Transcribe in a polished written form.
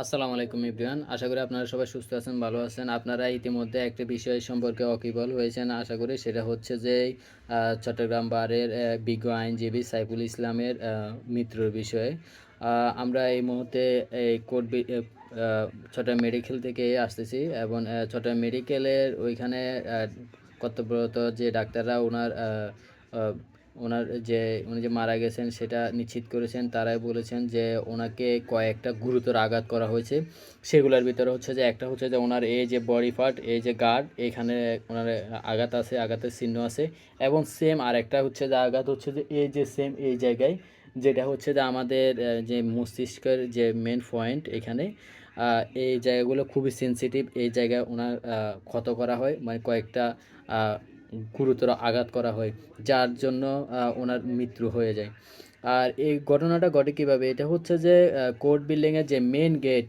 আসসালামু আলাইকুম এভরিওয়ান। আশা করি আপনারা সবাই সুস্থ আছেন, ভালো আছেন। আপনারা ইতিমধ্যে একটা বিষয় সম্পর্কে ওয়াকিবহাল হয়েছেন আশা করি। সেটা হচ্ছে যে চট্টগ্রাম বারের বিজ্ঞ আইনজীবী সাইফুল ইসলামের মৃত্যুর বিষয়ে। আমরা এই মুহূর্তে এই চট্টগ্রাম মেডিকেল থেকে আসতেছি এবং চট্টগ্রাম মেডিকেলের ওইখানে কর্তব্যরত যে ডাক্তাররা ওনার উনি যে মারা গেছেন সেটা নিশ্চিত করেছেন। তারাই বলেছেন যে ওনাকে কয়েকটা গুরুতর আঘাত করা হয়েছে। সেগুলোর ভিতরে হচ্ছে যে একটা হচ্ছে যে ওনার এই যে বডি পার্ট, এই যে গার্ড, এখানে ওনার আঘাত আছে, আঘাতের চিহ্ন আছে। এবং সেম আরেকটা হচ্ছে যে আঘাত হচ্ছে যে এই যে সেম এই জায়গায়, যেটা হচ্ছে যে আমাদের যে মস্তিষ্কের যে মেন পয়েন্ট এখানে, এই জায়গাগুলো খুবই সেনসিটিভ। এই জায়গায় ওনার ক্ষত করা হয়, মানে কয়েকটা গুরুতর আঘাত করা হয়, যার জন্য ওনার মৃত্যু হয়ে যায়। আর এই ঘটনাটা ঘটে কীভাবে? এটা হচ্ছে যে কোর্ট বিল্ডিংয়ের যে মেন গেট